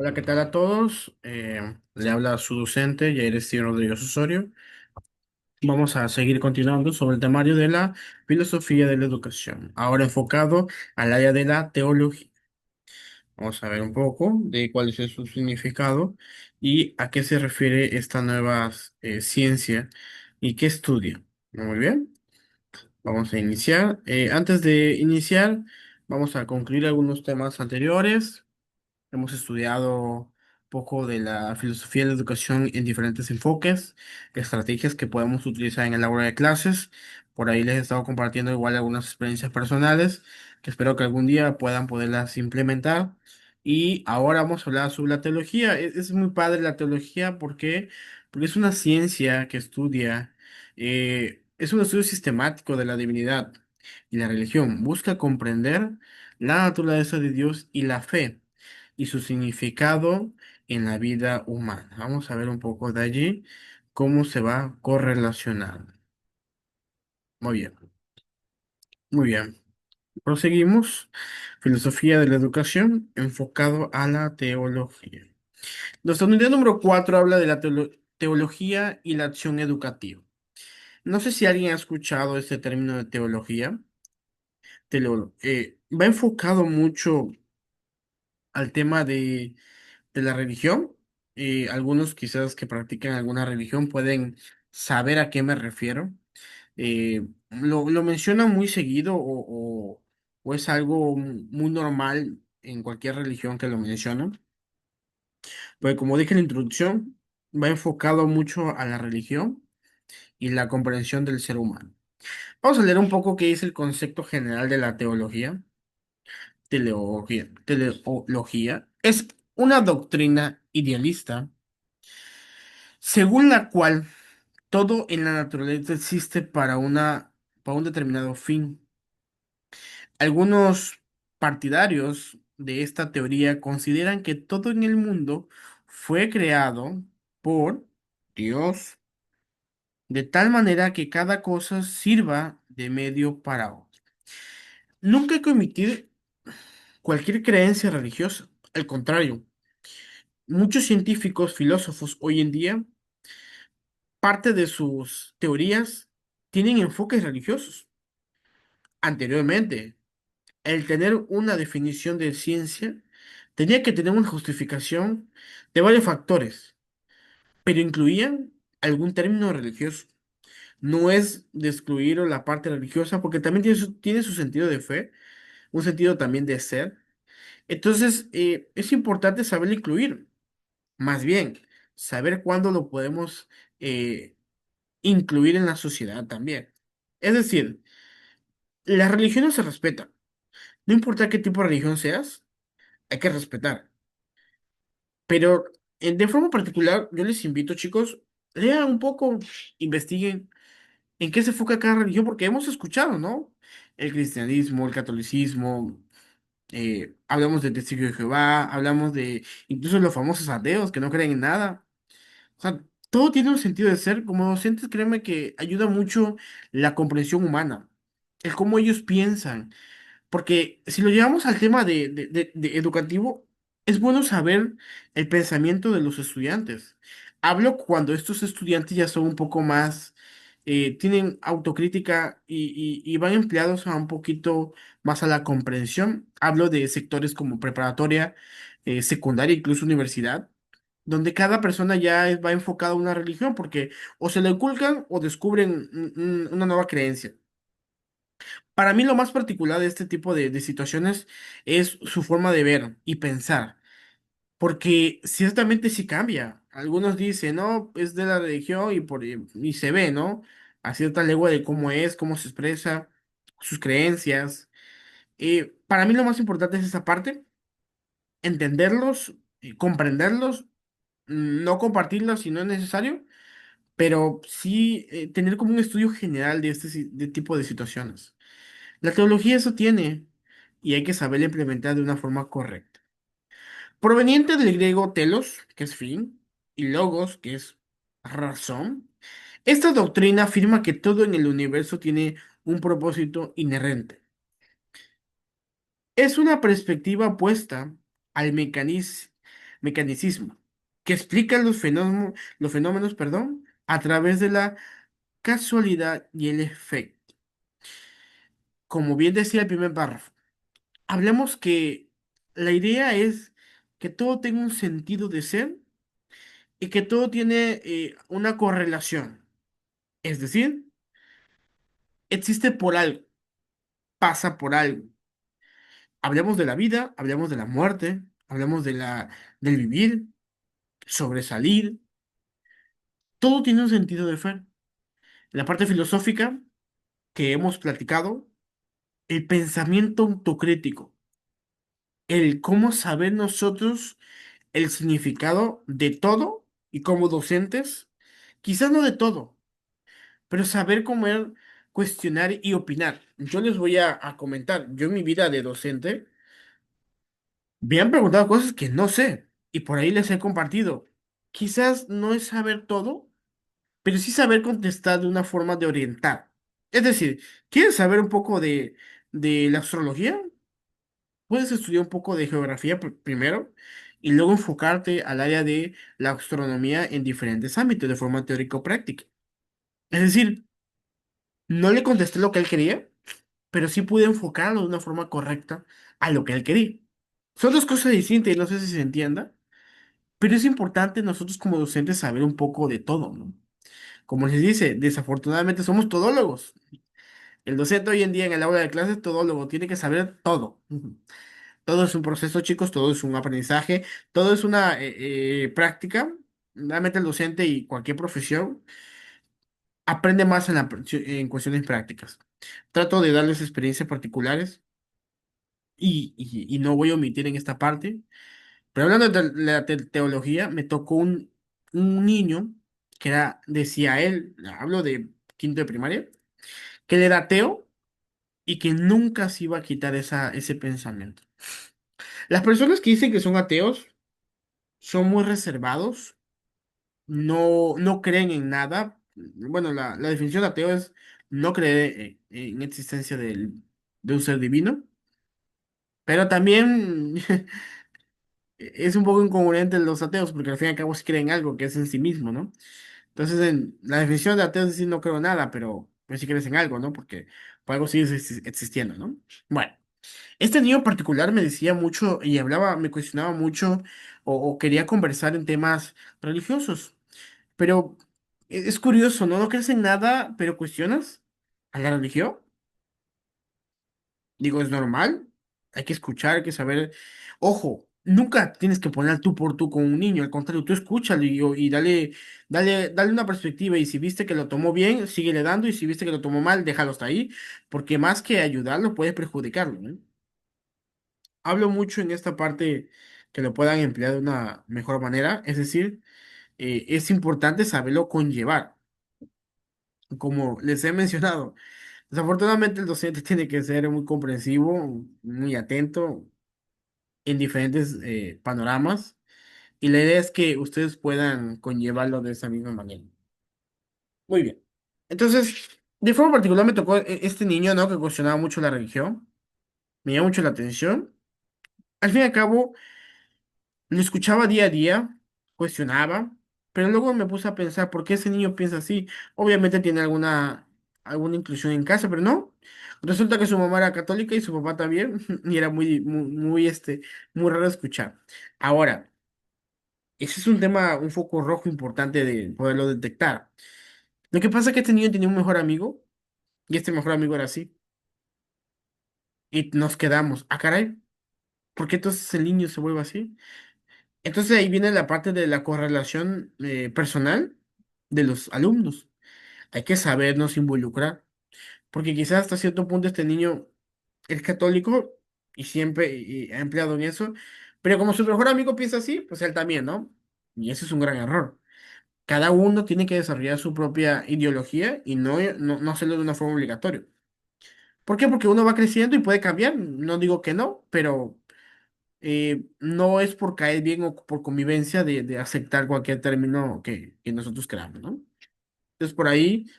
Hola, ¿qué tal a todos? Le habla su docente, Jair Steven Rodríguez Osorio. Vamos a seguir continuando sobre el temario de la filosofía de la educación, ahora enfocado al área de la teología. Vamos a ver un poco de cuál es su significado y a qué se refiere esta nueva ciencia y qué estudia. Muy bien, vamos a iniciar. Antes de iniciar, vamos a concluir algunos temas anteriores. Hemos estudiado un poco de la filosofía de la educación en diferentes enfoques, estrategias que podemos utilizar en el aula de clases. Por ahí les he estado compartiendo igual algunas experiencias personales que espero que algún día puedan poderlas implementar. Y ahora vamos a hablar sobre la teología. Es muy padre la teología porque es una ciencia que estudia, es un estudio sistemático de la divinidad y la religión. Busca comprender la naturaleza de Dios y la fe y su significado en la vida humana. Vamos a ver un poco de allí cómo se va correlacionando. Muy bien, muy bien. Proseguimos. Filosofía de la educación enfocado a la teología. Nuestra unidad número 4 habla de la teología y la acción educativa. No sé si alguien ha escuchado este término de teología. Va enfocado mucho al tema de la religión. Algunos quizás que practican alguna religión pueden saber a qué me refiero. Lo mencionan muy seguido o es algo muy normal en cualquier religión que lo mencionan. Pues como dije en la introducción, va enfocado mucho a la religión y la comprensión del ser humano. Vamos a leer un poco qué es el concepto general de la teología. Teleología es una doctrina idealista según la cual todo en la naturaleza existe para un determinado fin. Algunos partidarios de esta teoría consideran que todo en el mundo fue creado por Dios, de tal manera que cada cosa sirva de medio para otro. Nunca hay que omitir cualquier creencia religiosa. Al contrario, muchos científicos, filósofos hoy en día, parte de sus teorías tienen enfoques religiosos. Anteriormente, el tener una definición de ciencia tenía que tener una justificación de varios factores, pero incluían algún término religioso. No es de excluir la parte religiosa, porque también tiene su sentido de fe, un sentido también de ser. Entonces, es importante saber incluir, más bien, saber cuándo lo podemos incluir en la sociedad también. Es decir, las religiones se respetan. No importa qué tipo de religión seas, hay que respetar. Pero de forma particular, yo les invito, chicos, lean un poco, investiguen en qué se enfoca cada religión, porque hemos escuchado, ¿no? El cristianismo, el catolicismo, hablamos de Testigos de Jehová, hablamos de incluso los famosos ateos que no creen en nada. O sea, todo tiene un sentido de ser. Como docentes, créeme que ayuda mucho la comprensión humana, el cómo ellos piensan. Porque si lo llevamos al tema de educativo, es bueno saber el pensamiento de los estudiantes. Hablo cuando estos estudiantes ya son un poco más, tienen autocrítica y van empleados a un poquito más a la comprensión. Hablo de sectores como preparatoria, secundaria, incluso universidad, donde cada persona ya va enfocada a una religión, porque o se le inculcan o descubren una nueva creencia. Para mí lo más particular de este tipo de situaciones es su forma de ver y pensar, porque ciertamente sí cambia. Algunos dicen, no, es de la religión y se ve, ¿no? A cierta legua de cómo es, cómo se expresa, sus creencias. Para mí lo más importante es esa parte, entenderlos, comprenderlos, no compartirlos si no es necesario, pero sí tener como un estudio general de de tipo de situaciones. La teología eso tiene y hay que saberla implementar de una forma correcta. Proveniente del griego telos, que es fin, y logos, que es razón, esta doctrina afirma que todo en el universo tiene un propósito inherente. Es una perspectiva opuesta al mecanismo, mecanicismo, que explica los fenómenos, perdón, a través de la casualidad y el efecto. Como bien decía el primer párrafo, hablemos que la idea es que todo tenga un sentido de ser y que todo tiene una correlación. Es decir, existe por algo, pasa por algo. Hablemos de la vida, hablemos de la muerte, hablemos del vivir, sobresalir. Todo tiene un sentido de fe. La parte filosófica que hemos platicado, el pensamiento autocrítico, el cómo saber nosotros el significado de todo y como docentes, quizás no de todo, pero saber comer, cuestionar y opinar. Yo les voy a comentar, yo en mi vida de docente me han preguntado cosas que no sé y por ahí les he compartido. Quizás no es saber todo, pero sí saber contestar de una forma de orientar. Es decir, ¿quieres saber un poco de la astrología? Puedes estudiar un poco de geografía primero y luego enfocarte al área de la astronomía en diferentes ámbitos de forma teórico-práctica. Es decir, no le contesté lo que él quería, pero sí pude enfocarlo de una forma correcta a lo que él quería. Son dos cosas distintas y no sé si se entienda, pero es importante nosotros como docentes saber un poco de todo, ¿no? Como les dice, desafortunadamente somos todólogos. El docente hoy en día en el aula de clases es todólogo, tiene que saber todo. Todo es un proceso, chicos, todo es un aprendizaje, todo es una práctica. Realmente el docente y cualquier profesión aprende más en cuestiones prácticas. Trato de darles experiencias particulares y no voy a omitir en esta parte. Pero hablando de la teología, me tocó un niño que era, decía él, hablo de quinto de primaria, que él era ateo y que nunca se iba a quitar ese pensamiento. Las personas que dicen que son ateos son muy reservados, no creen en nada. Bueno, la definición de ateo es no creer en existencia de un ser divino, pero también es un poco incongruente los ateos, porque al fin y al cabo sí creen algo que es en sí mismo, ¿no? Entonces, la definición de ateo es decir no creo en nada, pero pues sí crees en algo, ¿no? Porque por algo sigue existiendo, ¿no? Bueno. Este niño en particular me decía mucho y hablaba, me cuestionaba mucho o quería conversar en temas religiosos. Pero es curioso, ¿no? No crees en nada, pero cuestionas a la religión. Digo, es normal. Hay que escuchar, hay que saber. Ojo, nunca tienes que poner al tú por tú con un niño. Al contrario, tú escúchalo y dale una perspectiva. Y si viste que lo tomó bien, síguele dando. Y si viste que lo tomó mal, déjalo hasta ahí. Porque más que ayudarlo, puede perjudicarlo, ¿no? Hablo mucho en esta parte que lo puedan emplear de una mejor manera, es decir, es importante saberlo conllevar, como les he mencionado. Desafortunadamente el docente tiene que ser muy comprensivo, muy atento en diferentes panoramas y la idea es que ustedes puedan conllevarlo de esa misma manera. Muy bien. Entonces, de forma particular me tocó este niño, ¿no? Que cuestionaba mucho la religión, me llamó mucho la atención. Al fin y al cabo, lo escuchaba día a día, cuestionaba, pero luego me puse a pensar por qué ese niño piensa así. Obviamente tiene alguna inclusión en casa, pero no. Resulta que su mamá era católica y su papá también, y era muy raro escuchar. Ahora, ese es un tema, un foco rojo importante de poderlo detectar. Lo que pasa es que este niño tenía un mejor amigo, y este mejor amigo era así, y nos quedamos, ah, caray, ¿por qué entonces el niño se vuelve así? Entonces ahí viene la parte de la correlación personal de los alumnos. Hay que sabernos involucrar, porque quizás hasta cierto punto este niño es católico y siempre ha empleado en eso, pero como su mejor amigo piensa así, pues él también, ¿no? Y ese es un gran error. Cada uno tiene que desarrollar su propia ideología y no hacerlo de una forma obligatoria. ¿Por qué? Porque uno va creciendo y puede cambiar. No digo que no, pero no es por caer bien o por convivencia de aceptar cualquier término que nosotros creamos, ¿no? Entonces por ahí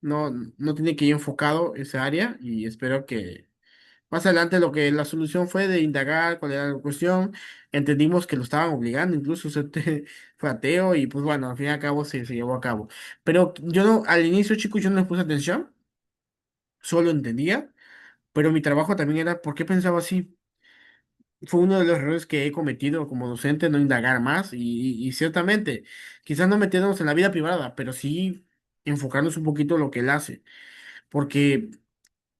no tiene que ir enfocado esa área y espero Más adelante lo que la solución fue de indagar cuál era la cuestión, entendimos que lo estaban obligando, incluso usted fue ateo y pues bueno, al fin y al cabo se llevó a cabo. Pero yo no, al inicio chicos yo no les puse atención, solo entendía, pero mi trabajo también era ¿por qué pensaba así? Fue uno de los errores que he cometido como docente, no indagar más y ciertamente, quizás no meternos en la vida privada, pero sí enfocarnos un poquito en lo que él hace, porque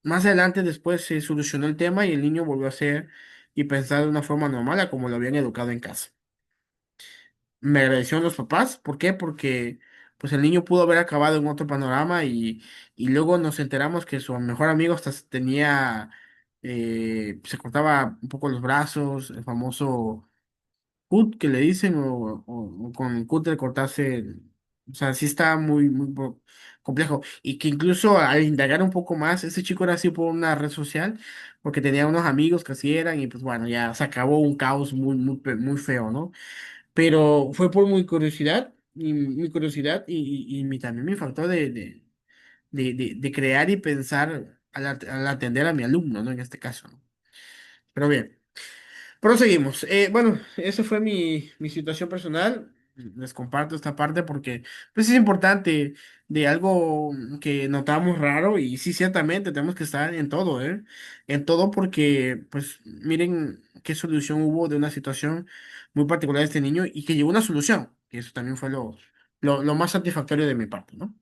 más adelante después se solucionó el tema y el niño volvió a ser y pensar de una forma normal a como lo habían educado en casa. Me agradecieron los papás, ¿por qué? Porque pues el niño pudo haber acabado en otro panorama y luego nos enteramos que su mejor amigo hasta tenía, se cortaba un poco los brazos, el famoso cut que le dicen, o con el cúter cortarse, o sea, sí está muy complejo. Y que incluso al indagar un poco más, ese chico era así por una red social, porque tenía unos amigos que así eran, y pues bueno, ya se acabó un caos muy feo, ¿no? Pero fue por mi curiosidad, y mi curiosidad, también mi factor de crear y pensar al atender a mi alumno, ¿no? En este caso, ¿no? Pero bien. Proseguimos. Bueno, esa fue mi situación personal. Les comparto esta parte porque pues, es importante de algo que notamos raro y sí, ciertamente tenemos que estar en todo, ¿eh? En todo porque, pues, miren qué solución hubo de una situación muy particular de este niño y que llegó a una solución. Que eso también fue lo más satisfactorio de mi parte, ¿no?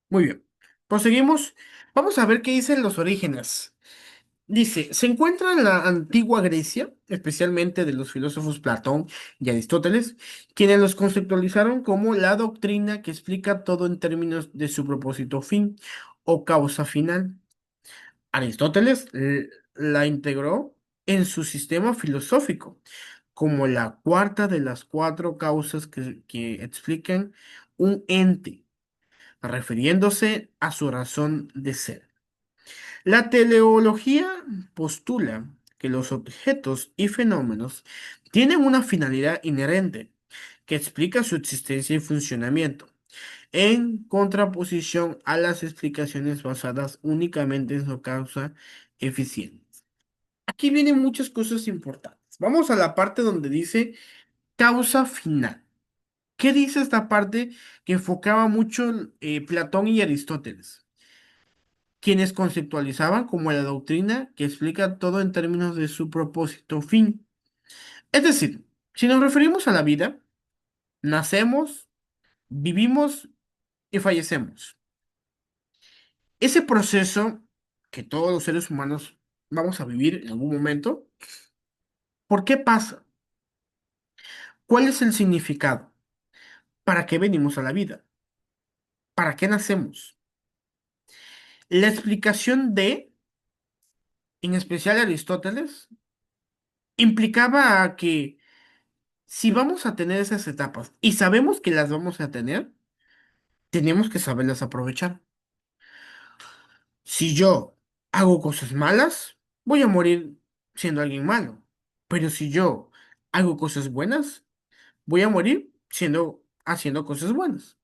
Muy bien. Proseguimos. Vamos a ver qué dicen los orígenes. Dice, se encuentra en la antigua Grecia, especialmente de los filósofos Platón y Aristóteles, quienes los conceptualizaron como la doctrina que explica todo en términos de su propósito fin o causa final. Aristóteles la integró en su sistema filosófico como la cuarta de las cuatro causas que explican un ente, refiriéndose a su razón de ser. La teleología postula que los objetos y fenómenos tienen una finalidad inherente que explica su existencia y funcionamiento, en contraposición a las explicaciones basadas únicamente en su causa eficiente. Aquí vienen muchas cosas importantes. Vamos a la parte donde dice causa final. ¿Qué dice esta parte que enfocaba mucho Platón y Aristóteles? Quienes conceptualizaban como la doctrina que explica todo en términos de su propósito fin. Es decir, si nos referimos a la vida, nacemos, vivimos y fallecemos. Ese proceso que todos los seres humanos vamos a vivir en algún momento, ¿por qué pasa? ¿Cuál es el significado? ¿Para qué venimos a la vida? ¿Para qué nacemos? La explicación de, en especial Aristóteles, implicaba que si vamos a tener esas etapas y sabemos que las vamos a tener, tenemos que saberlas aprovechar. Si yo hago cosas malas, voy a morir siendo alguien malo. Pero si yo hago cosas buenas, voy a morir haciendo cosas buenas.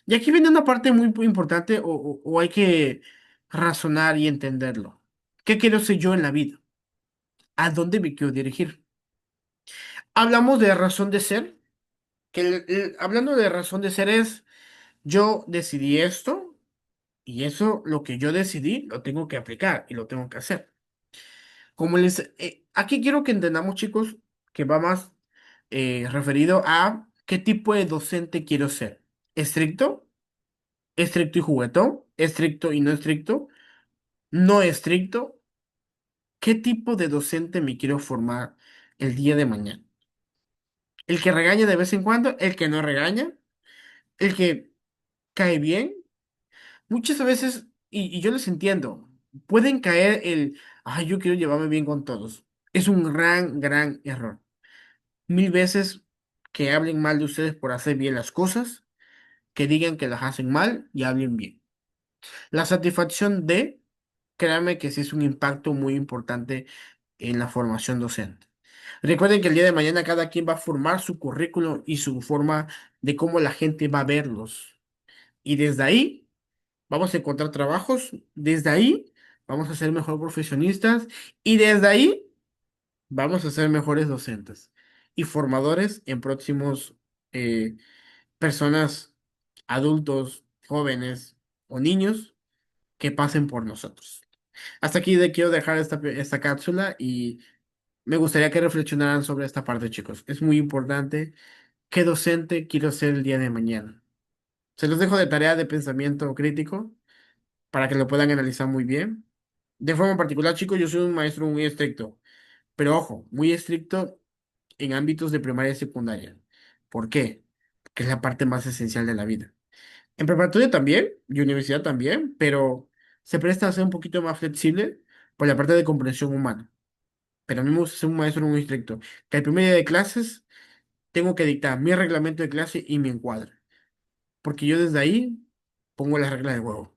Y aquí viene una parte muy importante o hay que razonar y entenderlo. ¿Qué quiero ser yo en la vida? ¿A dónde me quiero dirigir? Hablamos de razón de ser, que hablando de razón de ser es yo decidí esto y eso, lo que yo decidí, lo tengo que aplicar y lo tengo que hacer. Aquí quiero que entendamos, chicos, que va más referido a qué tipo de docente quiero ser. ¿Estricto? ¿Estricto y juguetón? ¿Estricto y no estricto? ¿No estricto? ¿Qué tipo de docente me quiero formar el día de mañana? ¿El que regaña de vez en cuando? ¿El que no regaña? ¿El que cae bien? Muchas veces, y yo les entiendo, pueden caer ay, yo quiero llevarme bien con todos. Es un gran error. Mil veces que hablen mal de ustedes por hacer bien las cosas, que digan que las hacen mal y hablen bien. La satisfacción de, créanme que sí es un impacto muy importante en la formación docente. Recuerden que el día de mañana cada quien va a formar su currículum y su forma de cómo la gente va a verlos. Y desde ahí vamos a encontrar trabajos, desde ahí vamos a ser mejor profesionistas y desde ahí vamos a ser mejores docentes y formadores en próximos personas, adultos, jóvenes o niños que pasen por nosotros. Hasta aquí quiero dejar esta cápsula y me gustaría que reflexionaran sobre esta parte, chicos. Es muy importante qué docente quiero ser el día de mañana. Se los dejo de tarea de pensamiento crítico para que lo puedan analizar muy bien. De forma particular, chicos, yo soy un maestro muy estricto, pero ojo, muy estricto en ámbitos de primaria y secundaria. ¿Por qué? Porque es la parte más esencial de la vida. En preparatoria también, y universidad también, pero se presta a ser un poquito más flexible por la parte de comprensión humana. Pero a mí me gusta ser un maestro muy estricto, que el primer día de clases tengo que dictar mi reglamento de clase y mi encuadre, porque yo desde ahí pongo las reglas del juego.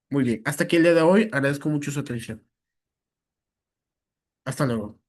Muy bien, hasta aquí el día de hoy, agradezco mucho su atención. Hasta luego.